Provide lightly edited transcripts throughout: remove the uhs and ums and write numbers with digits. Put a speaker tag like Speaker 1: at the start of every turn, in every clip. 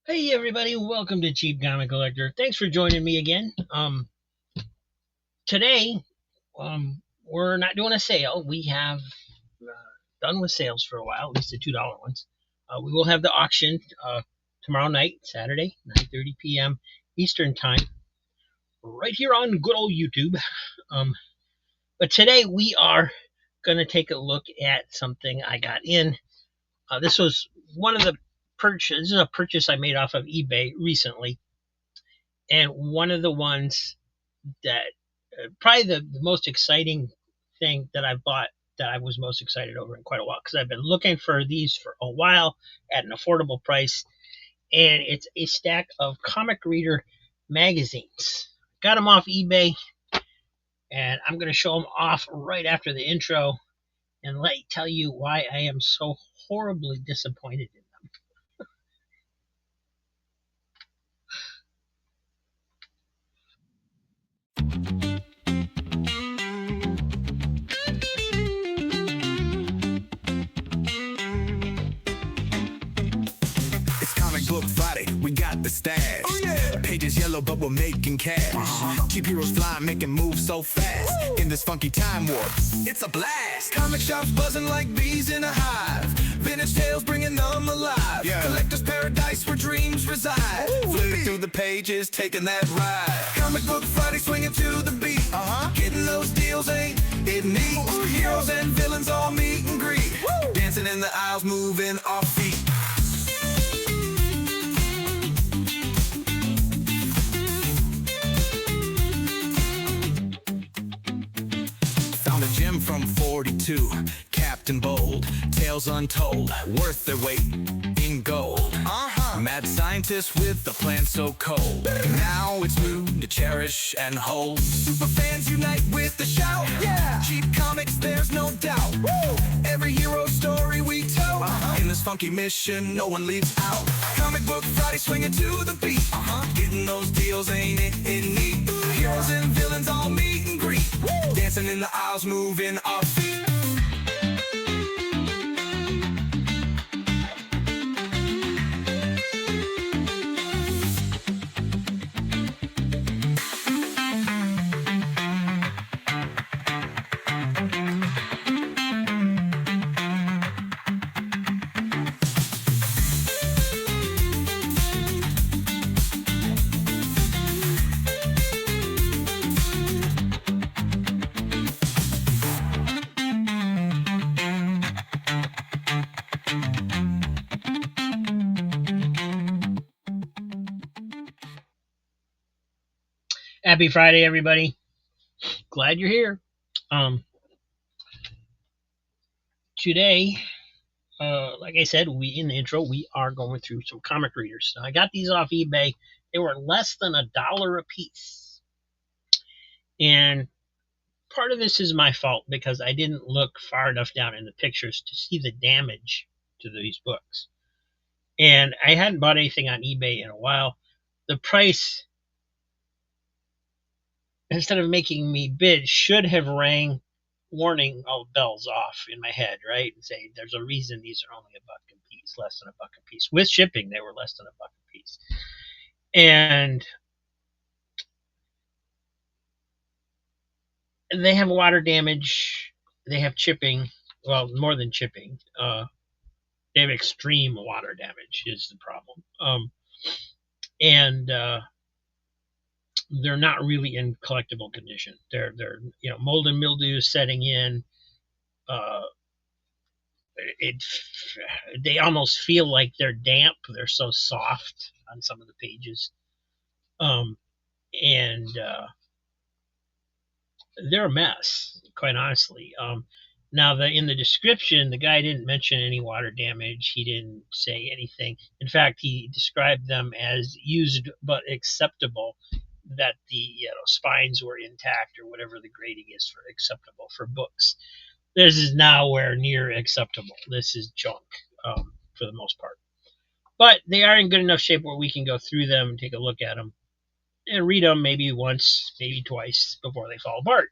Speaker 1: Hey everybody, welcome to Cheap Comic Collector. Thanks for joining me again. Today, we're not doing a sale. We have done with sales for a while, at least the $2 ones. We will have the auction tomorrow night, Saturday, 9:30 p.m. Eastern Time, right here on good old YouTube. Um, but today we are going to take a look at something I got in. This was one of the purchases. This is a purchase I made off of eBay recently, and one of the ones that probably the most exciting thing that I bought that I was most excited over in quite a while, because I've been looking for these for a while at an affordable price, and it's a stack of comic reader magazines. Got them off eBay, and I'm going to show them off right after the intro and tell you why I am so horribly disappointed in them.
Speaker 2: It's Comic Book Friday, we got the stash. Oh yeah! Pages yellow, but we're making cash. Cheap heroes flying, making moves so fast. In this funky time warp, it's a blast. Comic shops buzzing like bees in a hive. Vintage tales bringing them alive. Yeah. Collector's paradise where dreams reside. Flipping through the pages, taking that ride. Comic Book Friday, swinging to the beat. Getting those deals ain't it neat? Heroes and villains all meet and greet. Dancing in the aisles, moving our feet. Found a gem from 42, Captain Bold, tales untold, worth their weight in gold. Mad scientist with a plan so cold. Now it's moved to cherish and hold. Super fans unite with the shout. Yeah, cheap comics, there's no doubt. Woo! Every hero story we tell. In this funky mission, no one leaves out. Comic Book Friday, swinging to the beat. Getting those deals, ain't it neat? Heroes and villains all meet and greet. Dancing in the aisles, moving our feet.
Speaker 1: Happy Friday, everybody. Glad you're here. Today, like I said, in the intro, we are going through some comic readers. Now, I got these off eBay. They were less than $1 a piece. And part of this is my fault because I didn't look far enough down in the pictures to see the damage to these books. And I hadn't bought anything on eBay in a while. The price, instead of making me bid, should have rang warning bells off in my head, right? And say, there's a reason these are only $1 a piece, less than $1 a piece. With shipping, they were less than $1 a piece. And they have water damage. They have chipping. Well, more than chipping. They have extreme water damage is the problem. And they're not really in collectible condition. They're mold and mildew is setting in. They almost feel like they're damp. They're so soft on some of the pages. And they're a mess, quite honestly. Now, in the description, the guy didn't mention any water damage. He didn't say anything. In fact, he described them as used but acceptable, that the spines were intact or whatever the grading is for acceptable for books. This is nowhere near acceptable. This is junk for the most part. But they are in good enough shape where we can go through them and take a look at them and read them maybe once, maybe twice before they fall apart.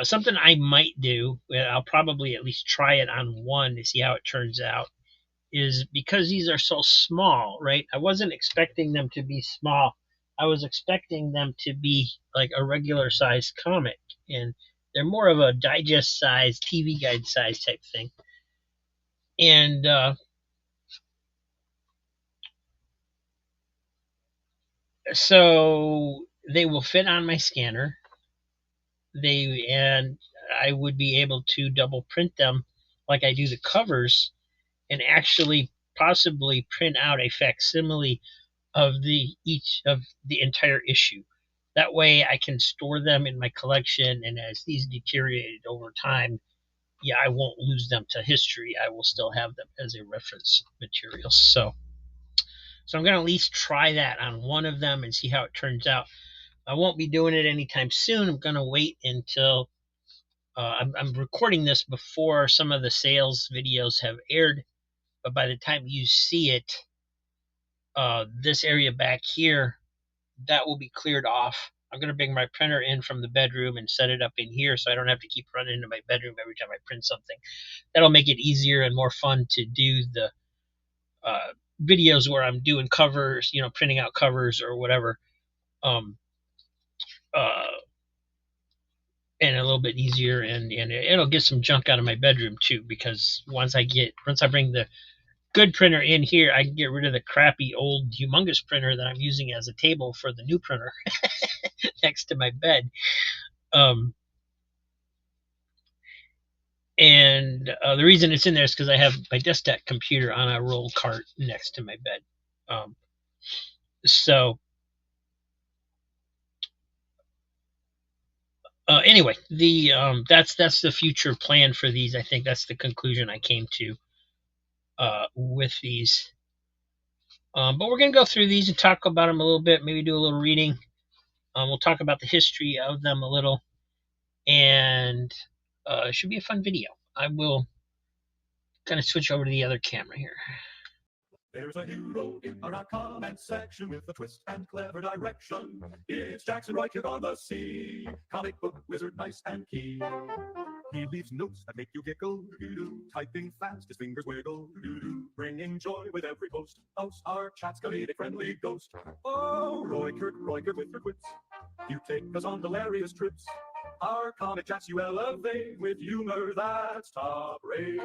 Speaker 1: Something I might do, I'll probably at least try it on one to see how it turns out, is because these are so small, right? I wasn't expecting them to be small. I was expecting them to be like a regular size comic, and they're more of a digest size, TV guide size type thing. And so they will fit on my scanner. And I would be able to double print them like I do the covers, and actually possibly print out a facsimile of the entire issue. That way I can store them in my collection, and as these deteriorate over time, yeah, I won't lose them to history. I will still have them as a reference material. So I'm going to at least try that on one of them and see how it turns out. I won't be doing it anytime soon. I'm going to wait until I'm recording this before some of the sales videos have aired. But by the time you see it, this area back here, that will be cleared off. I'm going to bring my printer in from the bedroom and set it up in here so I don't have to keep running into my bedroom every time I print something. That'll make it easier and more fun to do the videos where I'm doing covers, printing out covers or whatever. Um, uh, and a little bit easier, and it'll get some junk out of my bedroom too, because once I bring the good printer in here, I can get rid of the crappy old humongous printer that I'm using as a table for the new printer next to my bed. And the reason it's in there is because I have my desktop computer on a roll cart next to my bed. So anyway, that's the future plan for these. I think that's the conclusion I came to with these. But we're going to go through these and talk about them a little bit, maybe do a little reading. We'll talk about the history of them a little, and it should be a fun video. I will kind of switch over to the other camera here.
Speaker 3: There's a hero in our comment section with a twist and clever direction. It's Jackson Roy on the sea, comic book wizard, nice and key. He leaves notes that make you giggle, typing fast, his fingers wiggle, bringing joy with every post. House our chats, comedic friendly ghost. Oh, Roy Kirk with your quits. You take us on hilarious trips. Our comic chats you elevate with humor that's top rate.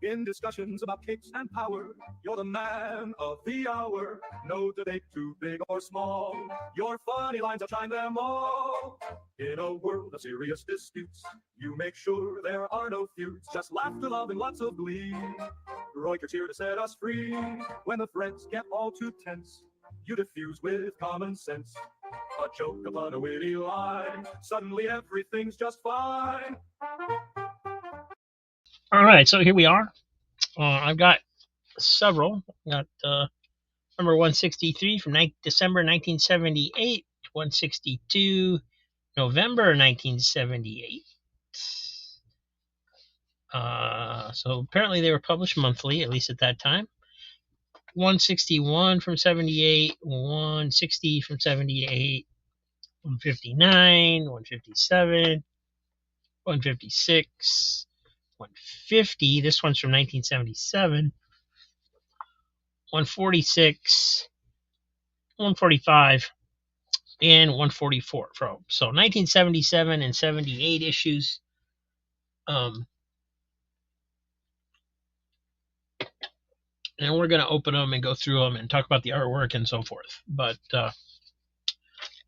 Speaker 3: In discussions about capes and power, you're the man of the hour. No debate too big or small. Your funny lines outshine them all. In a world of serious disputes, you make sure there are no feuds. Just laughter, love, and lots of glee. Royker's here to set us free. When the threads get all too tense, you diffuse with common sense. A joke upon a witty line. Suddenly everything's just fine.
Speaker 1: All right, so here we are. I've got several. I've got number 163 from December 1978, 162 November 1978. So apparently they were published monthly, at least at that time. 161 from 78, 160 from 78, 159, 157, 156, 150. This one's from 1977. 146, 145, and 144. So 1977 and 78 issues. And we're going to open them and go through them and talk about the artwork and so forth. But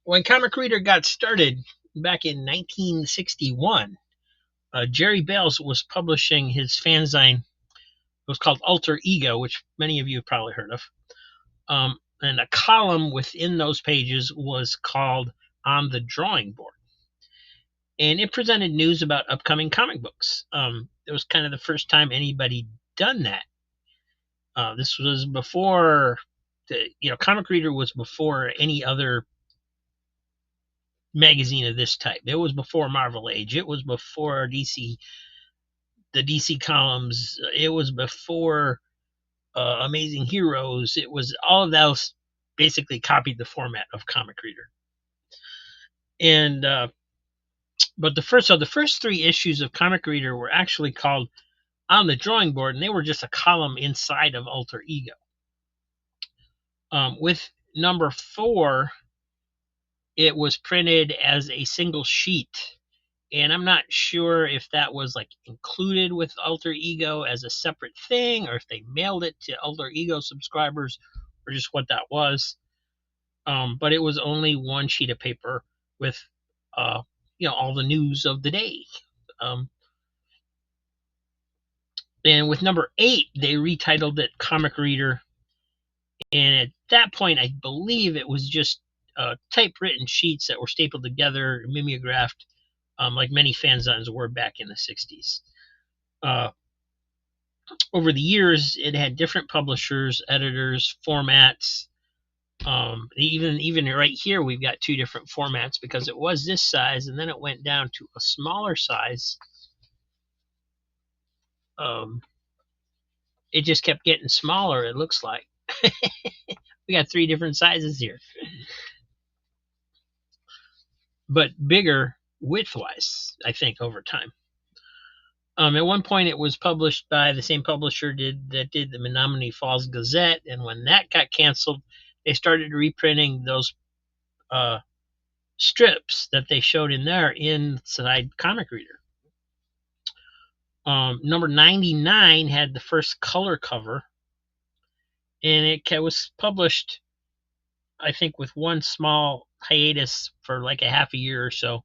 Speaker 1: when Comic Reader got started back in 1961, Jerry Bales was publishing his fanzine. It was called Alter Ego, which many of you have probably heard of. And a column within those pages was called On the Drawing Board. And it presented news about upcoming comic books. It was kind of the first time anybody done that. This was before, Comic Reader was before any other magazine of this type. It was before Marvel Age. It was before DC, the DC columns. It was before Amazing Heroes. It was all of those basically copied the format of Comic Reader. And But the first 3 issues of Comic Reader were actually called On the Drawing Board, and they were just a column inside of Alter Ego. With number 4, it was printed as a single sheet, and I'm not sure if that was like included with Alter Ego as a separate thing, or if they mailed it to Alter Ego subscribers, or just what that was. But it was only one sheet of paper with all the news of the day. And with number 8, they retitled it Comic Reader, and at that point I believe it was just typewritten sheets that were stapled together, mimeographed, like many fanzines were back in the 60s. Over the years, it had different publishers, editors, formats. Even right here, we've got 2 different formats, because it was this size, and then it went down to a smaller size. It just kept getting smaller, it looks like. We got 3 different sizes here, but bigger width-wise, I think, over time. At one point, it was published by the same publisher that did the Menominee Falls Gazette, and when that got canceled, they started reprinting those strips that they showed in there inside Comic Reader. Number 99 had the first color cover, and it was published, I think, with one small hiatus for like a half a year or so.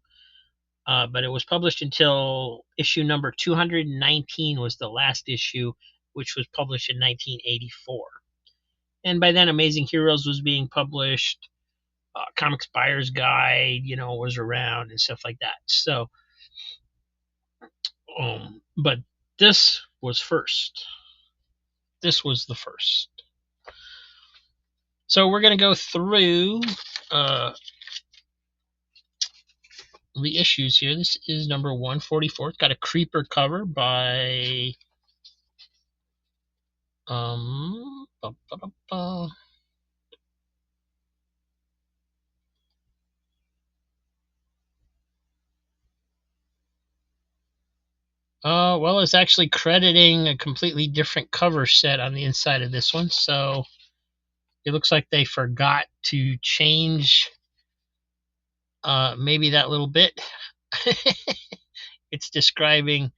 Speaker 1: But it was published until issue number 219 was the last issue, which was published in 1984. And by then, Amazing Heroes was being published. Comics Buyer's Guide, was around and stuff like that. So, but this was first. This was the first. So we're going to go through the issues here. This is number 144. It's got a creeper cover by well, it's actually crediting a completely different cover set on the inside of this one, so it looks like they forgot to change maybe that little bit. It's describing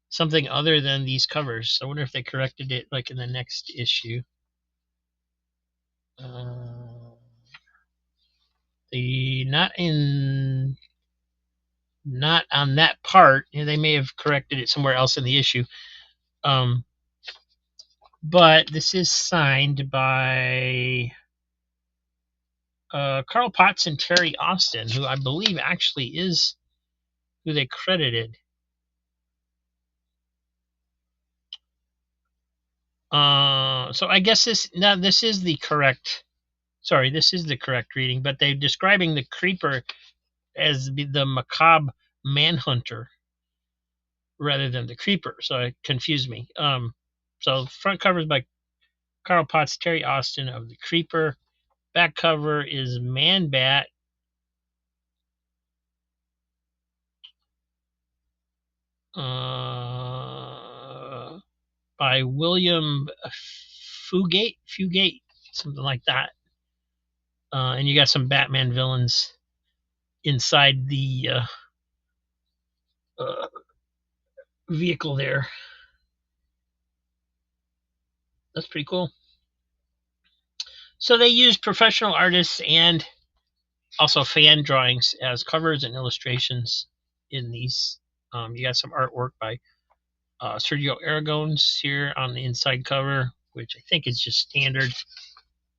Speaker 1: something other than these covers. I wonder if they corrected it like in the next issue. Not on that part. They may have corrected it somewhere else in the issue. But this is signed by Carl Potts and Terry Austin, who I believe actually is who they credited. So I guess this is the correct. Sorry, this is the correct reading, but they're describing the creeper as the macabre manhunter rather than the creeper, so it confused me. So front cover is by Carl Potts, Terry Austin of the Creeper. Back cover is Man Bat. By William Fugate, something like that. And you got some Batman villains inside the vehicle there. That's pretty cool. So they used professional artists and also fan drawings as covers and illustrations in these. You got some artwork by Sergio Aragonés here on the inside cover, which I think is just standard.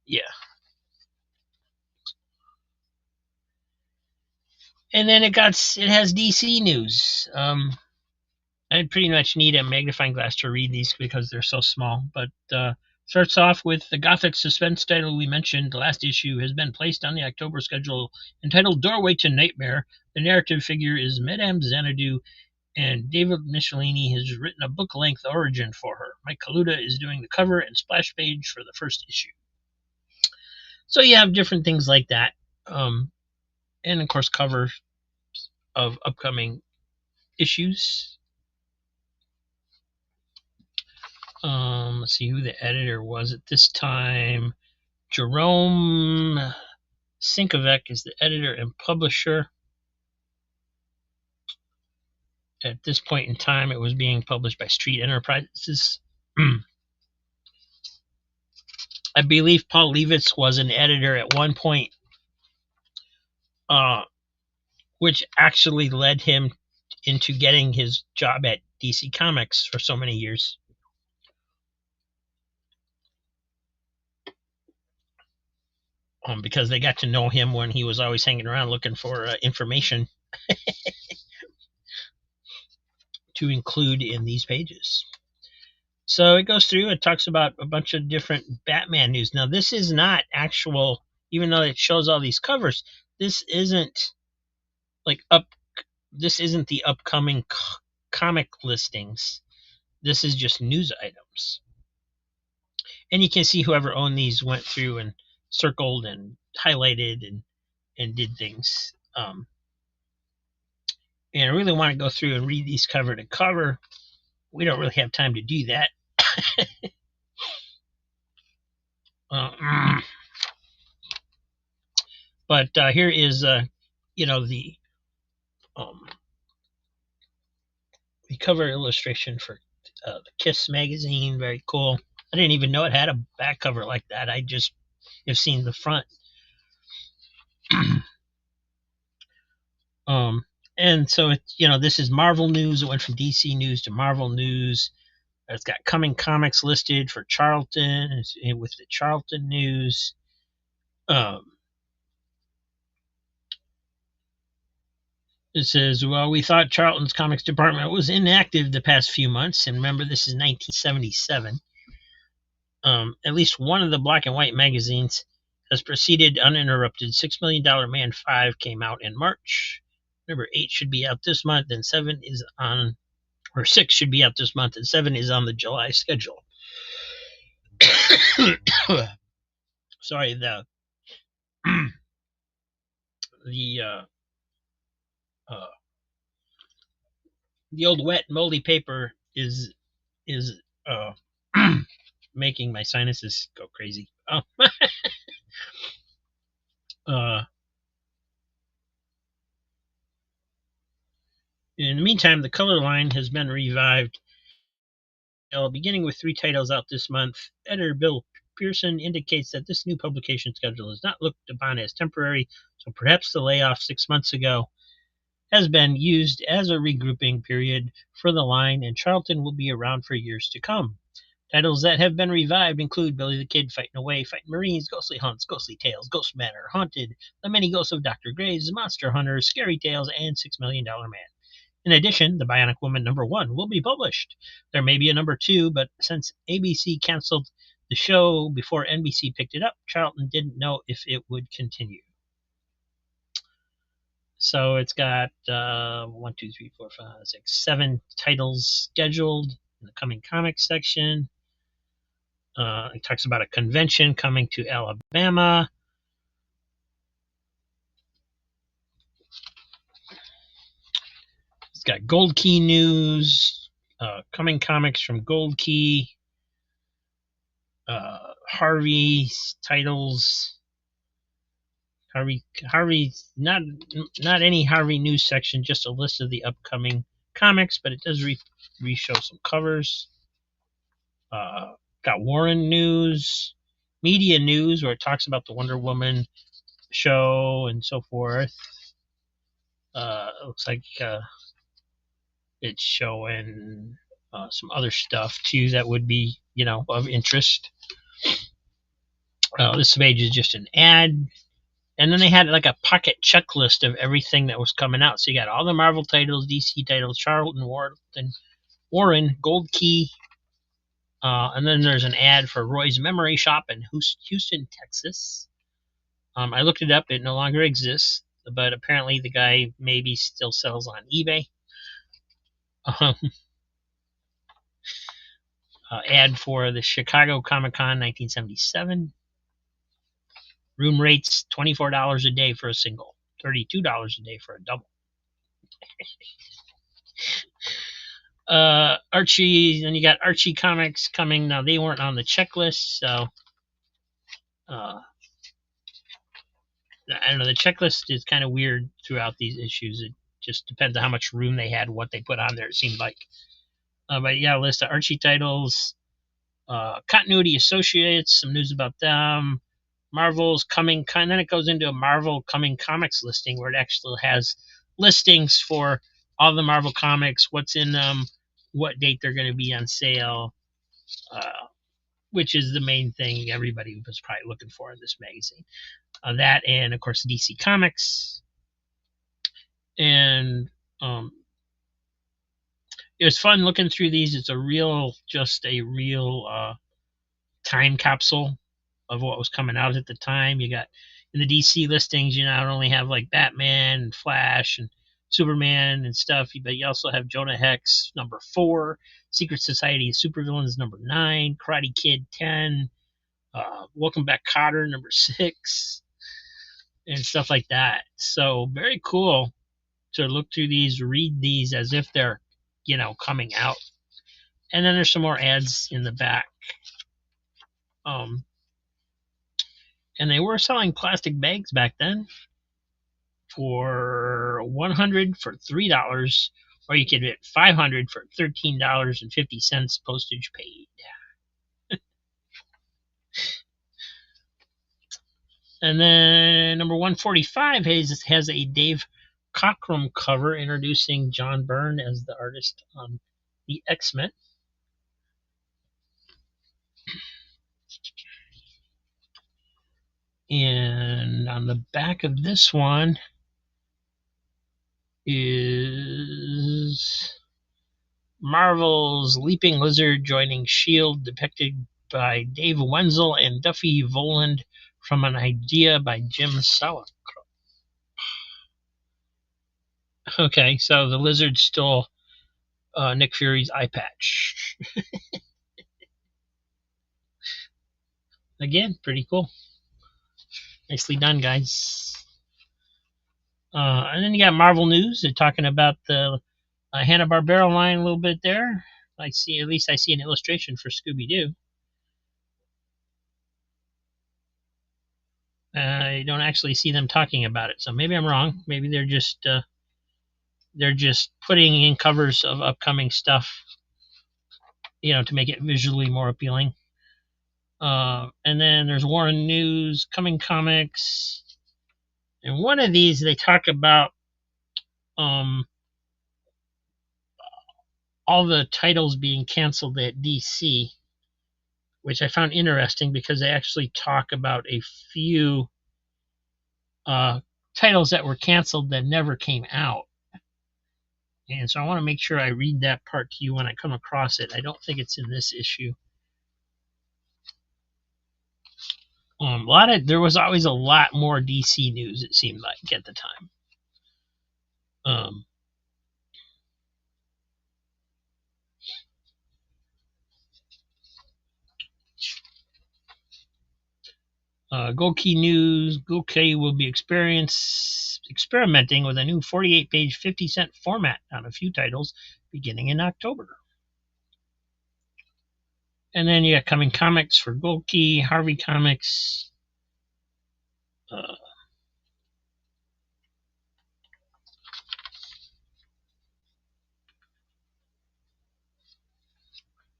Speaker 1: Yeah. And then it has DC news. I pretty much need a magnifying glass to read these because they're so small. But starts off with the Gothic suspense title we mentioned. The last issue has been placed on the October schedule entitled Doorway to Nightmare. The narrative figure is Madame Xanadu, and David Michelini has written a book-length origin for her. Mike Kaluta is doing the cover and splash page for the first issue. So you have different things like that. And, of course, cover of upcoming issues. Let's see who the editor was at this time. Jerome Sinkovec is the editor and publisher. At this point in time, it was being published by Street Enterprises. I believe Paul Levitz was an editor at one point, which actually led him into getting his job at DC Comics for so many years. Because they got to know him when he was always hanging around looking for information to include in these pages. So it goes through, it talks about a bunch of different Batman news. Now, this is not actual, even though it shows all these covers, this isn't this isn't the upcoming comic listings. This is just news items. And you can see whoever owned these went through and circled and highlighted and did things. And I really want to go through and read these cover to cover. We don't really have time to do that. But here is, the cover illustration for the Kiss magazine. Very cool. I didn't even know it had a back cover like that. I just have seen the front. And so this is Marvel news. It went from DC news to Marvel news. It's got coming comics listed for Charlton with the Charlton news. It says, well, we thought Charlton's comics department was inactive the past few months. And remember, this is 1977. At least one of the black and white magazines has proceeded uninterrupted. $6 Million Man 5 came out in March. Number 8 should be out this month, and 7 is on, or 6 should be out this month, and 7 is on the July schedule. Sorry, the old wet moldy paper is making my sinuses go crazy. In the meantime, the color line has been revived, beginning with 3 titles out this month. Editor Bill Pearson indicates that this new publication schedule is not looked upon as temporary, so perhaps the layoff 6 months ago has been used as a regrouping period for the line, and Charlton will be around for years to come. Titles that have been revived include Billy the Kid, Fighting Away, Fighting Marines, Ghostly Hunts, Ghostly Tales, Ghost Manor, Haunted, The Many Ghosts of Dr. Graves, Monster Hunters, Scary Tales, and $6 Million Man. In addition, The Bionic Woman #1 will be published. There may be a #2, but since ABC canceled the show before NBC picked it up, Charlton didn't know if it would continue. So it's got 1, 2, 3, 4, 5, 6, 7 titles scheduled in the coming comics section. It talks about a convention coming to Alabama. It's got Gold Key news, coming comics from Gold Key, Harvey's titles. Harvey, not any Harvey news section, just a list of the upcoming comics, but it does re-show some covers. Got Warren news, media news, where it talks about the Wonder Woman show and so forth. It looks like it's showing some other stuff too that would be, of interest. This page is just an ad. And then they had like a pocket checklist of everything that was coming out. So you got all the Marvel titles, DC titles, Charlton, Warren, Gold Key. And then there's an ad for Roy's Memory Shop in Houston, Texas. I looked it up. It no longer exists. But apparently the guy maybe still sells on eBay. Ad for the Chicago Comic-Con 1977. Room rates $24 a day for a single, $32 a day for a double. Archie, then you got Archie comics coming. Now they weren't on the checklist, so uh, I don't know. The checklist is kind of weird throughout these issues. It just depends on how much room they had, what they put on there. It seemed like, but yeah, a list of Archie titles, Continuity Associates, some news about them. Marvel's coming, and then it goes into a Marvel coming comics listing where it actually has listings for all the Marvel comics, what's in them, what date they're going to be on sale, which is the main thing everybody was probably looking for in this magazine. That and of course DC Comics, and it was fun looking through these. It's just a real time capsule of what was coming out at the time. You got in the DC listings, you not only have like Batman and Flash and Superman and stuff, but you also have Jonah Hex #4, Secret Society of Supervillains #9, Karate Kid 10, Welcome Back Kotter #6, and stuff like that. So very cool to look through these, read these as if they're, coming out. And then there's some more ads in the back. And they were selling plastic bags back then for $100 for $3, or you could get $500 for $13.50 postage paid. And then number 145 has a Dave Cockrum cover introducing John Byrne as the artist on the X-Men. And on the back of this one is Marvel's Leaping Lizard joining S.H.I.E.L.D., depicted by Dave Wenzel and Duffy Voland from an idea by Jim Salick. Okay, so the lizard stole Nick Fury's eye patch. Again, pretty cool. Nicely done, guys. And then you got Marvel News. They're talking about the Hanna-Barbera line a little bit there. I see an illustration for Scooby-Doo. I don't actually see them talking about it, so maybe I'm wrong. Maybe they're just putting in covers of upcoming stuff, to make it visually more appealing. And then there's Warren News, Coming Comics, and one of these they talk about all the titles being canceled at DC, which I found interesting because they actually talk about a few titles that were canceled that never came out. And so I want to make sure I read that part to you when I come across it. I don't think it's in this issue. There was always a lot more DC news, it seemed like, at the time. Gokey News. Gokey will be experimenting with a new 48-page 50-cent format on a few titles beginning in October. And then you got Coming Comics for Gokey, Harvey Comics,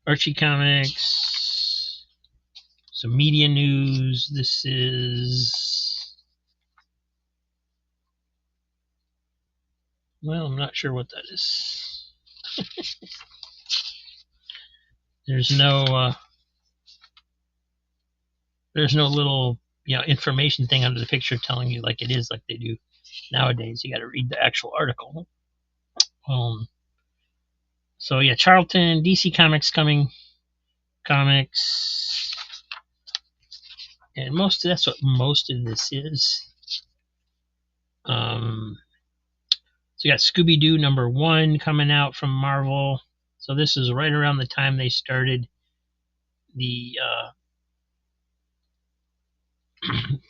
Speaker 1: Archie Comics, some media news. This is, well, I'm not sure what that is. There's no little information thing under the picture telling you like it is, like they do nowadays. You got to read the actual article. So yeah, Charlton, DC Comics, Coming Comics, and that's what most of this is. So you got Scooby-Doo #1 coming out from Marvel. So this is right around the time they started the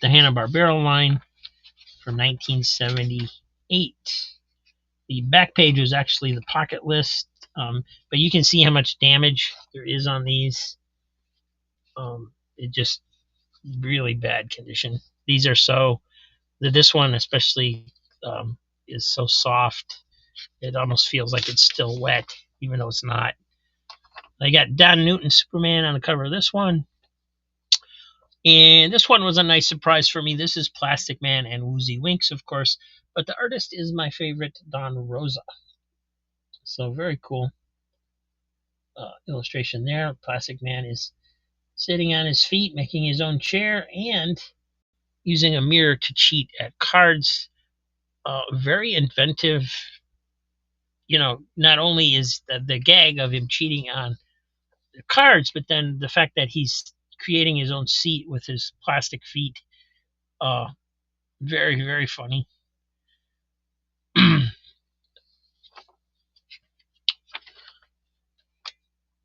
Speaker 1: the Hanna-Barbera line from 1978. The back page was actually the pocket list, but you can see how much damage there is on these. It just really bad condition. These are so, this one especially is so soft, it almost feels like it's still wet, even though it's not. I got Don Newton Superman on the cover of this one. And this one was a nice surprise for me. This is Plastic Man and Woozy Winks, of course, but the artist is my favorite, Don Rosa. So very cool illustration there. Plastic Man is sitting on his feet, making his own chair, and using a mirror to cheat at cards. Very inventive. Not only is the gag of him cheating on the cards, but then the fact that he's creating his own seat with his plastic feet. Very, very funny.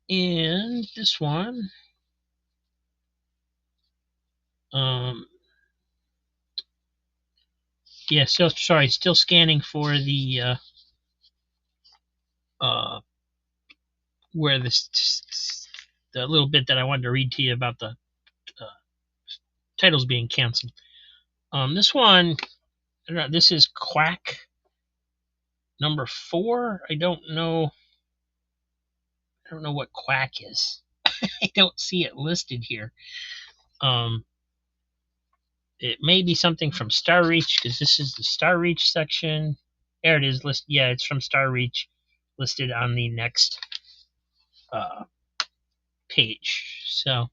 Speaker 1: And this one, still scanning for the where the little bit that I wanted to read to you about the titles being canceled. This one, I don't know, this is Quack number 4. I don't know what Quack is. I don't see it listed here. It may be something from Star Reach, because this is the Star Reach section. There it is. Yeah, it's from Star Reach, listed on the next page. So,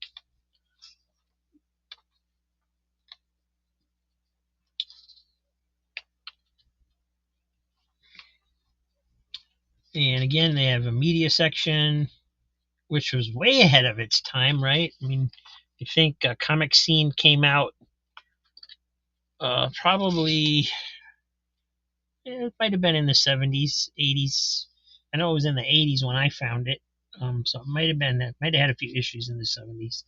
Speaker 1: and again, they have a media section, which was way ahead of its time, right? I mean, I think Comic Scene came out probably, it might have been in the 70s, 80s. I know it was in the 80s when I found it. So it might have had a few issues in the 70s.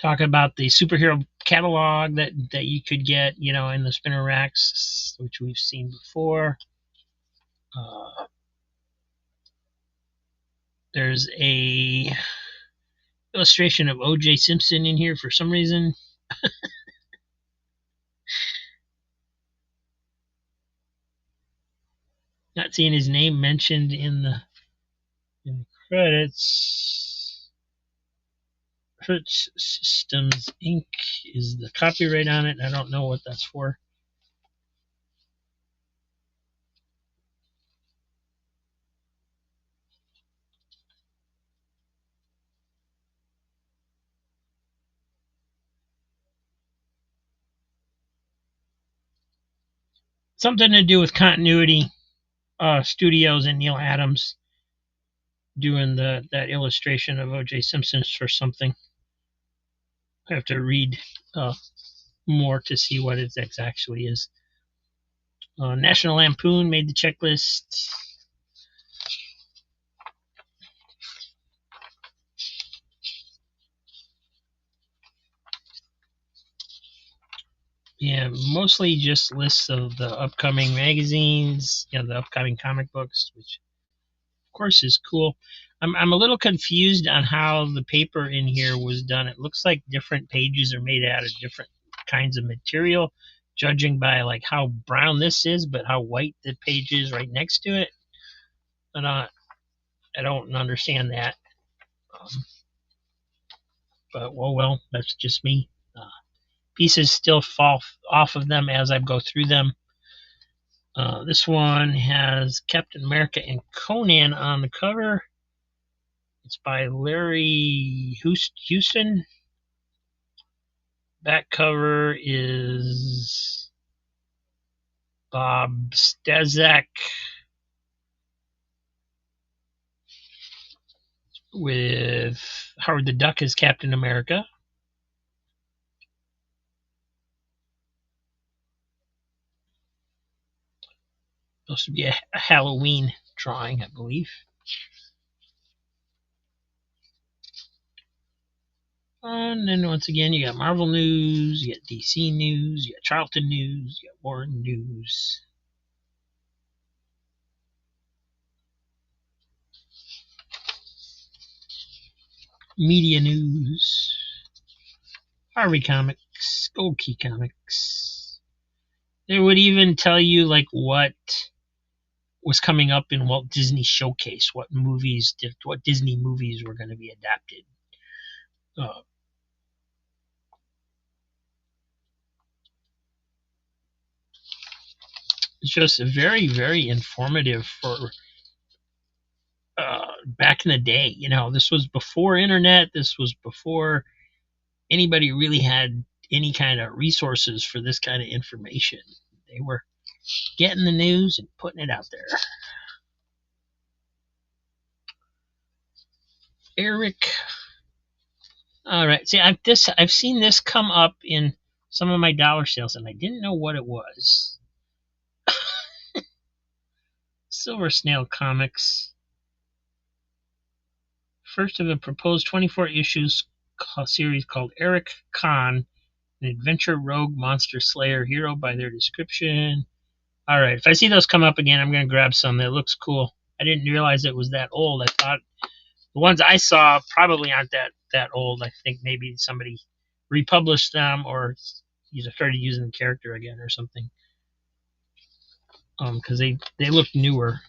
Speaker 1: Talk about the superhero catalog that you could get, in the spinner racks, which we've seen before. There's a illustration of O.J. Simpson in here for some reason. Not seeing his name mentioned in the credits. Hertz Systems Inc. is the copyright on it. I don't know what that's for. Something to do with Continuity Studios and Neil Adams doing that illustration of O.J. Simpson for something. I have to read more to see what it actually is. National Lampoon made the checklist. Yeah, mostly just lists of the upcoming magazines, the upcoming comic books, which of course is cool. I'm a little confused on how the paper in here was done. It looks like different pages are made out of different kinds of material, judging by like how brown this is, but how white the page is right next to it. And I don't understand that. But well, that's just me. Pieces still fall off of them as I go through them. This one has Captain America and Conan on the cover. It's by Larry Houston. Back cover is Bob Stazak with Howard the Duck as Captain America. Supposed to be a Halloween drawing, I believe. And then once again, you got Marvel news, you got DC news, you got Charlton news, you got Warren news. Media news. Harvey Comics, Gold Key Comics. They would even tell you like what was coming up in Walt Disney Showcase, what Disney movies were going to be adapted. It's just very, very informative for back in the day. You know, this was before internet. This was before anybody really had any kind of resources for this kind of information. They were getting the news and putting it out there. Eric. All right. See, I've seen this come up in some of my dollar sales, and I didn't know what it was. Silver Snail Comics. First of a proposed 24 issues series called Eric Kahn, an adventure rogue monster slayer hero by their description. All right. If I see those come up again, I'm going to grab some. That looks cool. I didn't realize it was that old. I thought the ones I saw probably aren't that old. I think maybe somebody republished them or started using the character again or something. Because they look newer.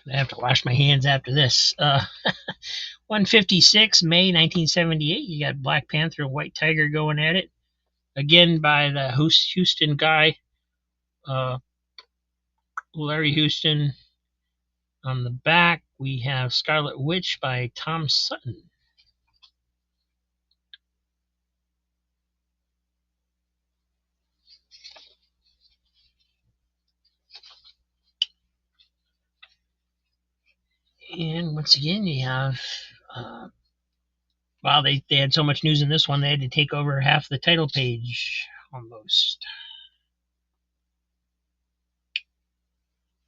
Speaker 1: I have to wash my hands after this. 156, May 1978. You got Black Panther and White Tiger going at it. Again by the Houston guy, Larry Houston. On the back, we have Scarlet Witch by Tom Sutton. And once again, you have, wow, they had so much news in this one, they had to take over half the title page almost.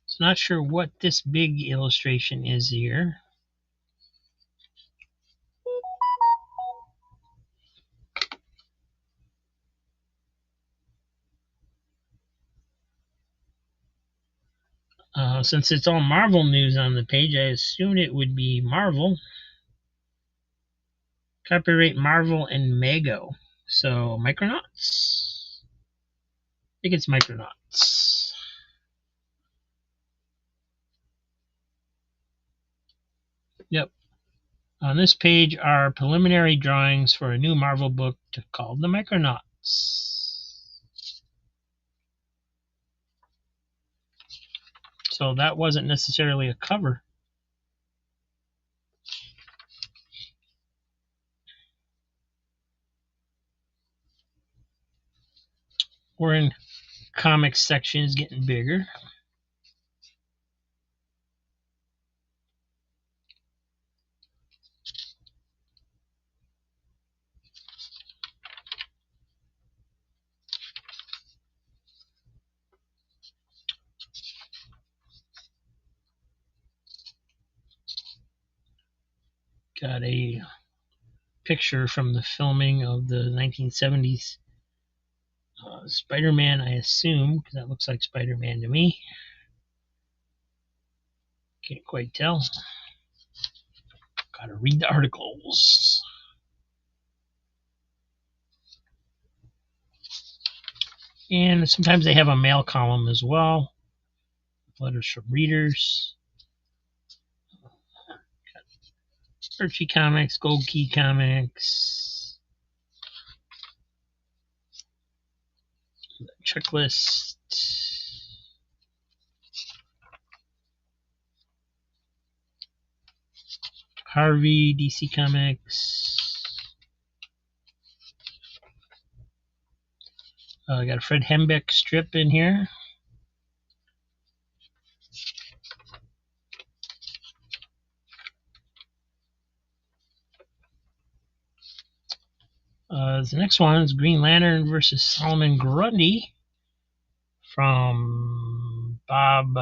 Speaker 1: So not sure what this big illustration is here. Since it's all Marvel news on the page, I assumed it would be Marvel. Copyright Marvel and Mego. So, Micronauts? I think it's Micronauts. Yep. On this page are preliminary drawings for a new Marvel book called The Micronauts. So that wasn't necessarily a cover. We're in comics section is getting bigger. Got a picture from the filming of the 1970s Spider-Man, I assume, because that looks like Spider-Man to me. Can't quite tell. Gotta read the articles. And sometimes they have a mail column as well. Letters from readers. Archie Comics, Gold Key Comics. Checklist. Harvey, DC Comics. I got a Fred Hembeck strip in here. The next one is Green Lantern versus Solomon Grundy from Bob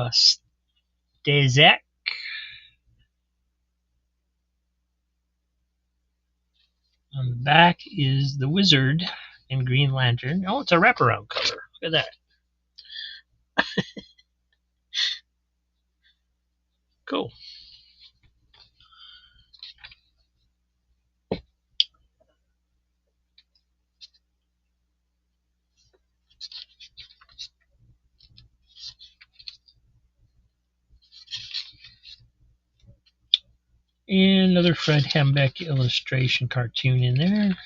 Speaker 1: Stazek. On the back is the Wizard in Green Lantern. Oh, it's a wraparound cover. Look at that. Cool. And another Fred Hembeck illustration cartoon in there.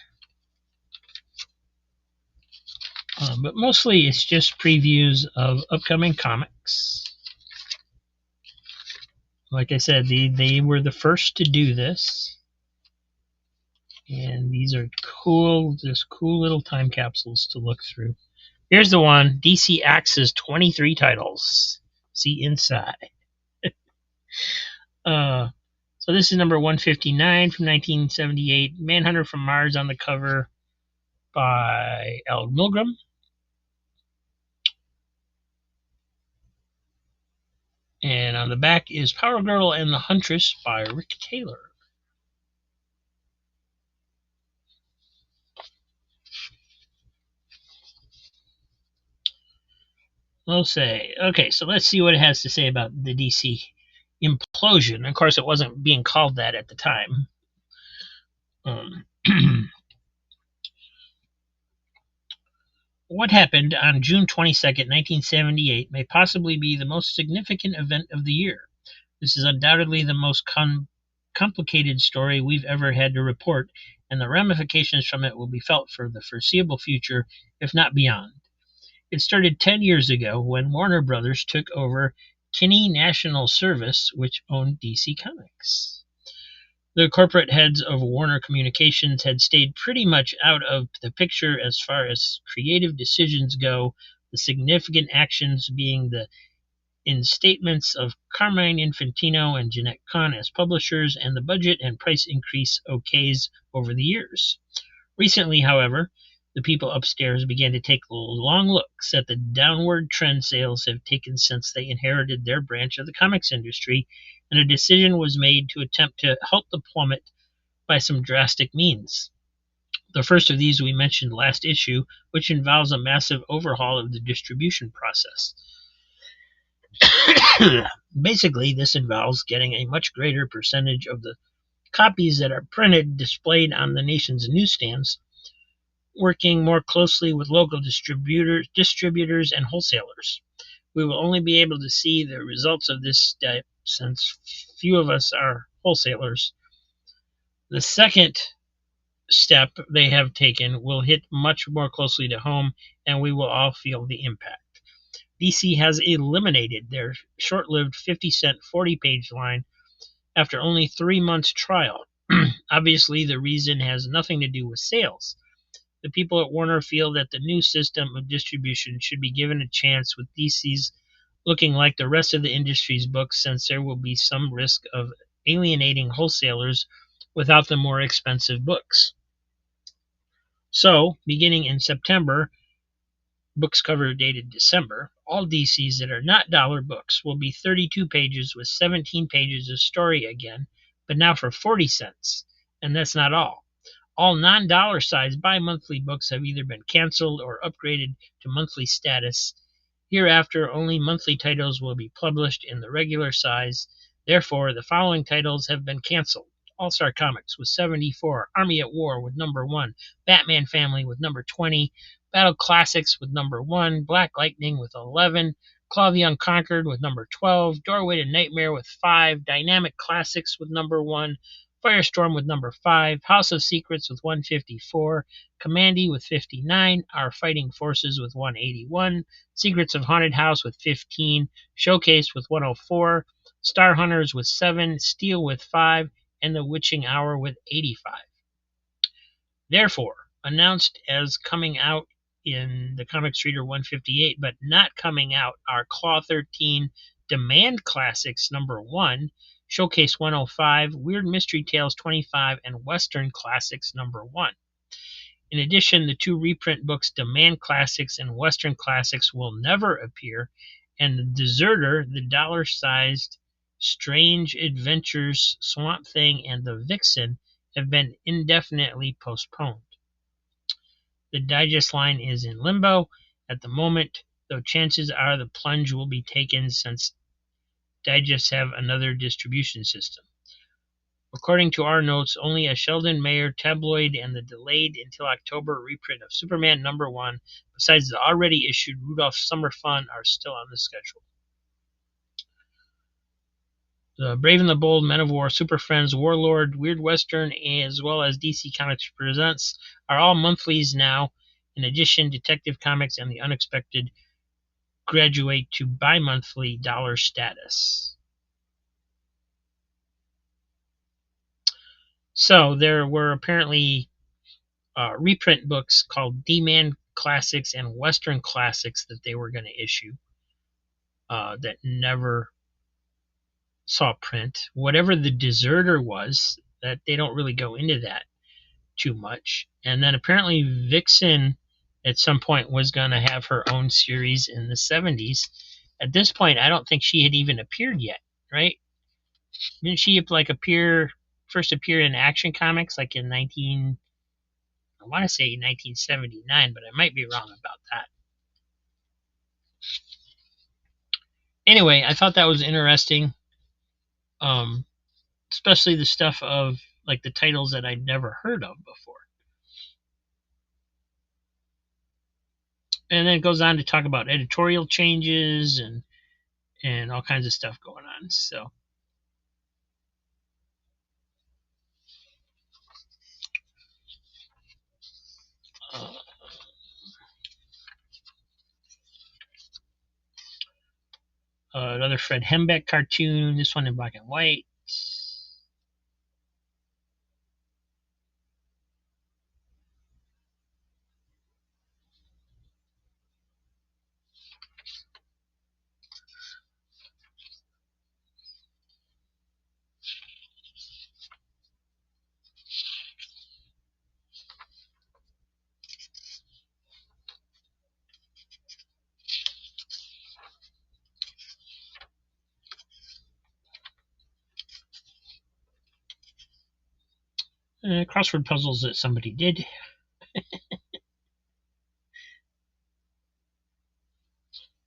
Speaker 1: But mostly it's just previews of upcoming comics. Like I said, they were the first to do this. And these are cool, just cool little time capsules to look through. Here's the one, DC Axe's 23 titles. See inside. So this is number 159 from 1978. Manhunter from Mars on the cover by Al Milgrom. And on the back is Power Girl and the Huntress by Rick Taylor. We'll say, okay, so let's see what it has to say about the DC implosion. Of course, it wasn't being called that at the time. What happened on June 22nd, 1978 may possibly be the most significant event of the year. This is undoubtedly the most complicated story we've ever had to report, and the ramifications from it will be felt for the foreseeable future, if not beyond. It started 10 years ago when Warner Brothers took over Kinney National Service, which owned DC Comics. The corporate heads of Warner Communications had stayed pretty much out of the picture as far as creative decisions go, the significant actions being the instatements of Carmine Infantino and Jeanette Kahn as publishers and the budget and price increase okays over the years. Recently, however, the people upstairs began to take long looks at the downward trend sales have taken since they inherited their branch of the comics industry, and a decision was made to attempt to halt the plummet by some drastic means. The first of these we mentioned last issue, which involves a massive overhaul of the distribution process. Basically, this involves getting a much greater percentage of the copies that are printed displayed on the nation's newsstands, working more closely with local distributors and wholesalers. We will only be able to see the results of this step since few of us are wholesalers. The second step they have taken will hit much more closely to home, and we will all feel the impact. DC has eliminated their short-lived 50-cent 40-page line after only 3 months trial. Obviously, the reason has nothing to do with sales. The people at Warner feel that the new system of distribution should be given a chance, with DC's looking like the rest of the industry's books, since there will be some risk of alienating wholesalers without the more expensive books. So, beginning in September, books cover dated December, all DCs that are not dollar books will be 32 pages with 17 pages of story again, but now for 40 cents. And that's not all. All non-dollar size bi-monthly books have either been canceled or upgraded to monthly status. Hereafter, only monthly titles will be published in the regular size. Therefore, the following titles have been canceled. All-Star Comics with 74, Army at War with number 1, Batman Family with number 20, Battle Classics with number 1, Black Lightning with 11, Claw the Unconquered with number 12, Doorway to Nightmare with 5, Dynamic Classics with number 1, Firestorm with number 5, House of Secrets with 154, Commandy with 59, Our Fighting Forces with 181, Secrets of Haunted House with 15, Showcase with 104, Star Hunters with 7, Steel with 5, and The Witching Hour with 85. Therefore, announced as coming out in the Comics Reader 158, but not coming out, are Claw 13, Demand Classics number 1, Showcase 105, Weird Mystery Tales 25, and Western Classics number 1. In addition, the 2 reprint books Demand Classics and Western Classics will never appear, and The Deserter, The Dollar-Sized Strange Adventures, Swamp Thing, and The Vixen have been indefinitely postponed. The digest line is in limbo at the moment, though chances are the plunge will be taken since digests have another distribution system. According to our notes, only a Sheldon Mayer tabloid and the delayed until October reprint of Superman #1, besides the already issued Rudolph Summer Fun, are still on the schedule. The Brave and the Bold, Men of War, Super Friends, Warlord, Weird Western, as well as DC Comics Presents are all monthlies now. In addition, Detective Comics and The Unexpected graduate to bi-monthly dollar status. So there were apparently reprint books called Demand Classics and Western Classics that they were going to issue that never saw print. Whatever The Deserter was, that they don't really go into that too much. And then apparently Vixen at some point was going to have her own series in the 70s. At this point, I don't think she had even appeared yet, right? Didn't she first appear in Action Comics like in I want to say 1979, but I might be wrong about that. Anyway, I thought that was interesting, especially the stuff of like the titles that I'd never heard of before. And then it goes on to talk about editorial changes and all kinds of stuff going on. So another Fred Hembeck cartoon, this one in black and white. Crossword puzzles that somebody did.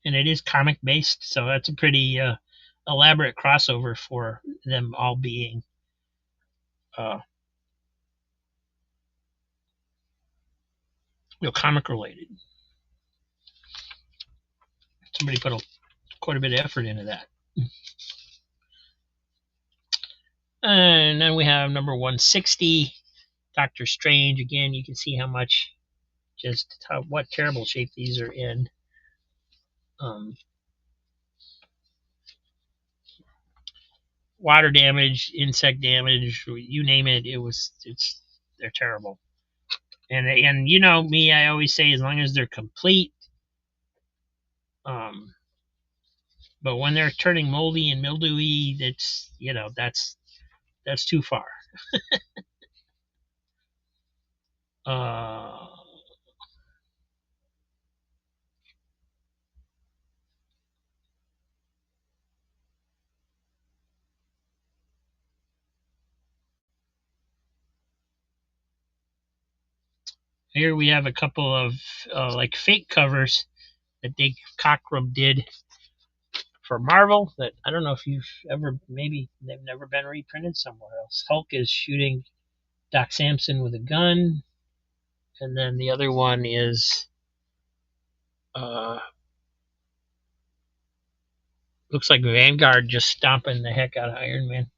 Speaker 1: And it is comic based, so that's a pretty elaborate crossover for them all being comic related. Somebody put quite a bit of effort into that. And then we have number 160, Doctor Strange. Again, you can see what terrible shape these are in. Water damage, insect damage, you name it. They're terrible. And you know me, I always say as long as they're complete. But when they're turning moldy and mildewy, that's too far. Here we have a couple of like fake covers that Dave Cockrum did for Marvel that I don't know if you've ever, maybe they've never been reprinted somewhere else. Hulk is shooting Doc Samson with a gun, and then the other one is looks like Vanguard just stomping the heck out of Iron Man.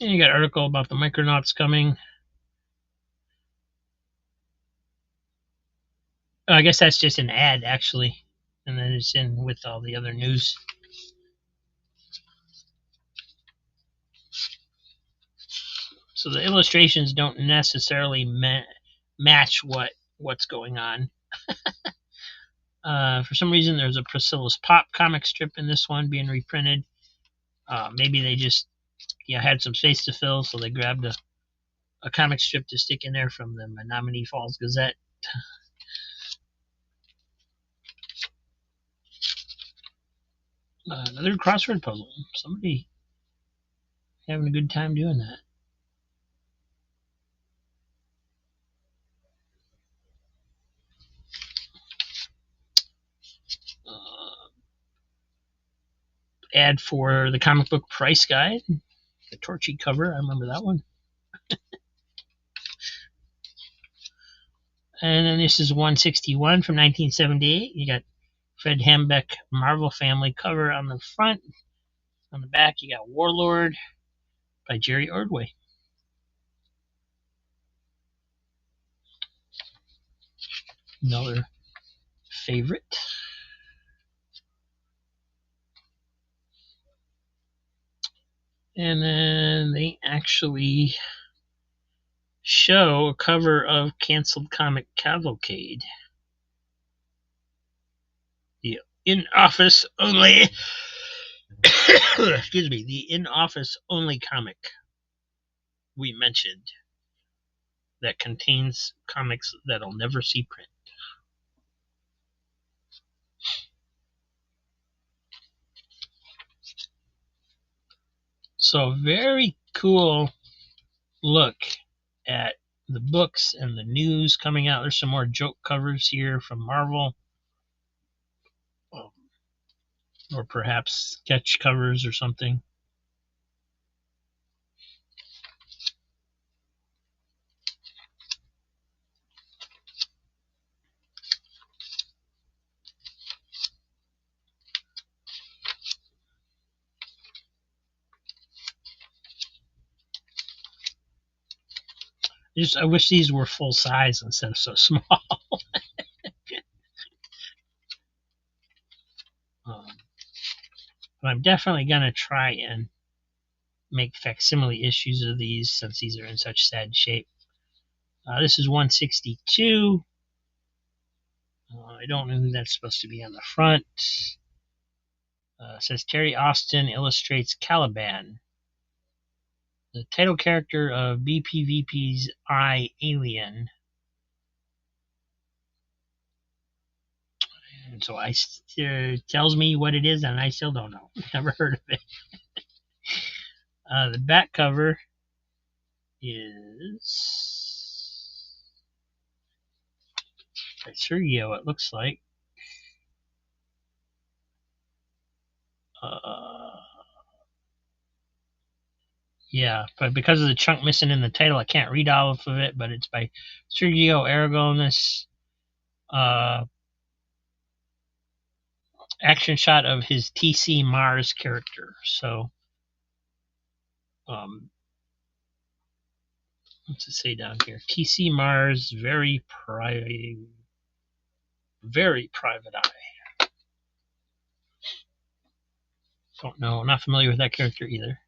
Speaker 1: And you got an article about the Micronauts coming. I guess that's just an ad, actually. And then it's in with all the other news. So the illustrations don't necessarily match what's going on. For some reason, there's a Priscilla's Pop comic strip in this one being reprinted. Maybe they just had some space to fill, so they grabbed a comic strip to stick in there from the Menominee Falls Gazette. Another crossword puzzle. Somebody having a good time doing that. Ad for the comic book price guide. The Torchy cover, I remember that one. And then this is 161 from 1978. You got Fred Hembeck Marvel Family cover on the front. On the back, you got Warlord by Jerry Ordway. Another favorite. And then they actually show a cover of Canceled Comic Cavalcade. The in-office only excuse me, the in-office only comic we mentioned that contains comics that'll never see print. So very cool look at the books and the news coming out. There's some more joke covers here from Marvel, or perhaps sketch covers or something. I wish these were full size instead of so small. But I'm definitely going to try and make facsimile issues of these since these are in such sad shape. This is 162. I don't know who that's supposed to be on the front. It says Terry Austin illustrates Caliban, the title character of BPVP's I, Alien. And so tells me what it is, and I still don't know. Never heard of it. The back cover is by Sergio, it looks like. Yeah, but because of the chunk missing in the title, I can't read off of it, but it's by Sergio Aragones. Action shot of his TC Mars character. So, what's it say down here? TC Mars, very private eye. Don't know. Not familiar with that character either.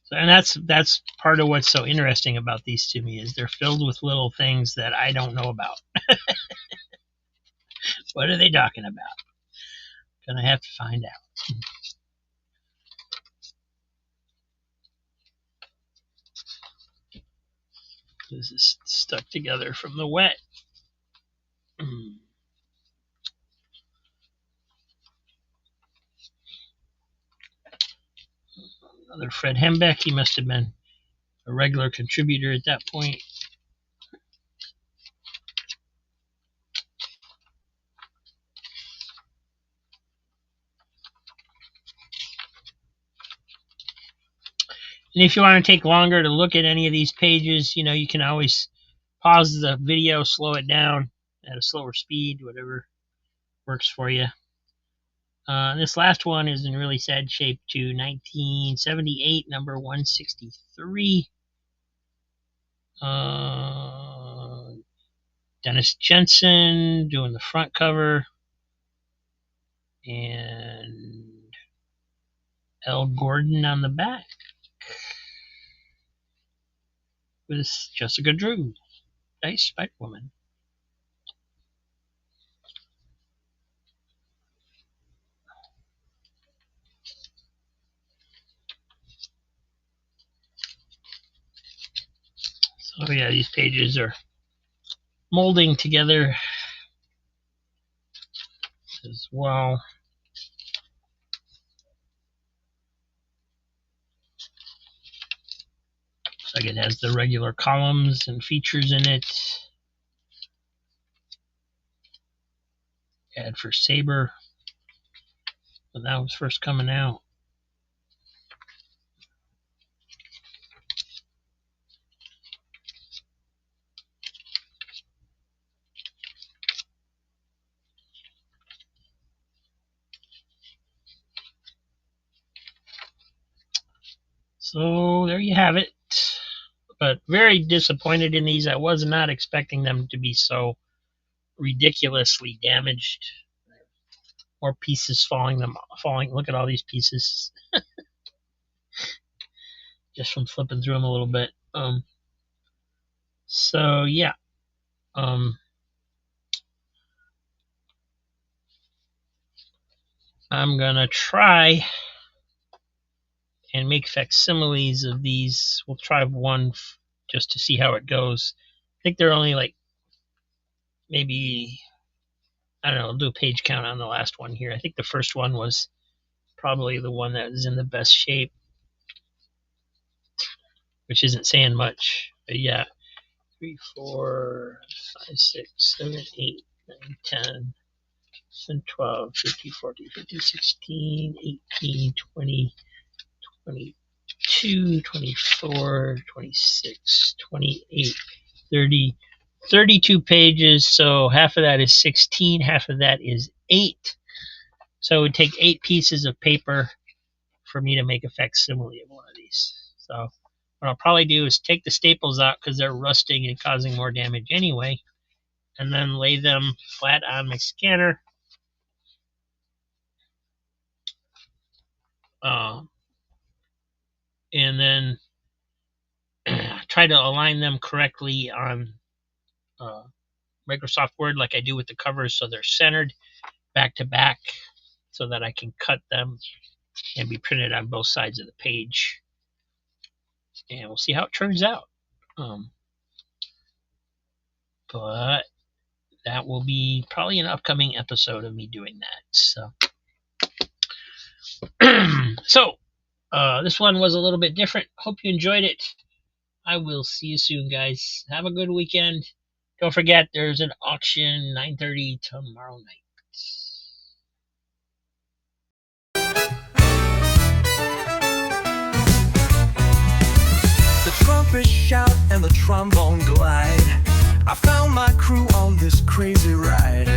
Speaker 1: So, and that's part of what's so interesting about these to me is they're filled with little things that I don't know about. What are they talking about? Gonna have to find out. This is stuck together from the wet. Another Fred Hembeck. He must have been a regular contributor at that point. And if you want to take longer to look at any of these pages, you can always pause the video, slow it down at a slower speed, whatever works for you. This last one is in really sad shape too. 1978, number 163. Dennis Jensen doing the front cover. And L. Gordon on the back with Jessica Drew, Nice Spider Woman. So yeah, these pages are molding together as well. Looks like it has the regular columns and features in it. Ad for Saber when that was first coming out. So there you have it. But very disappointed in these. I was not expecting them to be so ridiculously damaged. More pieces falling. Look at all these pieces. Just from flipping through them a little bit. So yeah. I'm gonna try and make facsimiles of these. We'll try one just to see how it goes. I think they're only like maybe, I don't know, I'll do a page count on the last one here. I think the first one was probably the one that is in the best shape, which isn't saying much. But yeah, 3, 4, 5, 6, 7, 8, 9, 10, 11, 12, 13, 14, 15, 16, 18, 20, 22, 24, 26, 28, 30, 32 pages. So half of that is 16, half of that is 8. So it would take 8 pieces of paper for me to make a facsimile of one of these. So what I'll probably do is take the staples out because they're rusting and causing more damage anyway, and then lay them flat on my scanner. And then try to align them correctly on Microsoft Word like I do with the covers, so they're centered back to back so that I can cut them and be printed on both sides of the page. And we'll see how it turns out. But that will be probably an upcoming episode of me doing that. So, this one was a little bit different. Hope you enjoyed it. I will see you soon, guys. Have a good weekend. Don't forget, there's an auction 9:30 tomorrow night.
Speaker 2: The trumpets shout and the trombone glide. I found my crew on this crazy ride.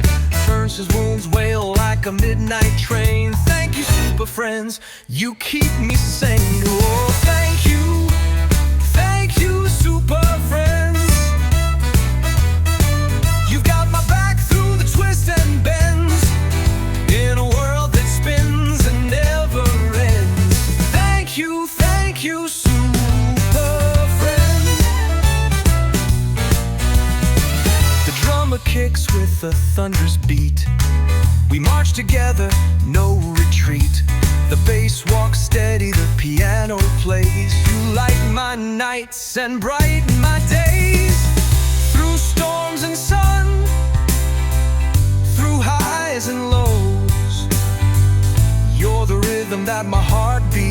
Speaker 2: Nurses' wounds wail like a midnight train. Thank you, super friends, you keep me sane. Oh, thank you, super friends. You've got my back through the twists and bends, in a world that spins and never ends. Thank you, super friends. The drummer kicks with the thunder's beat. We march together, no retreat. The bass walks steady, the piano plays. You light my nights and brighten my days. Through storms and sun, through highs and lows, you're the rhythm that my heart beats.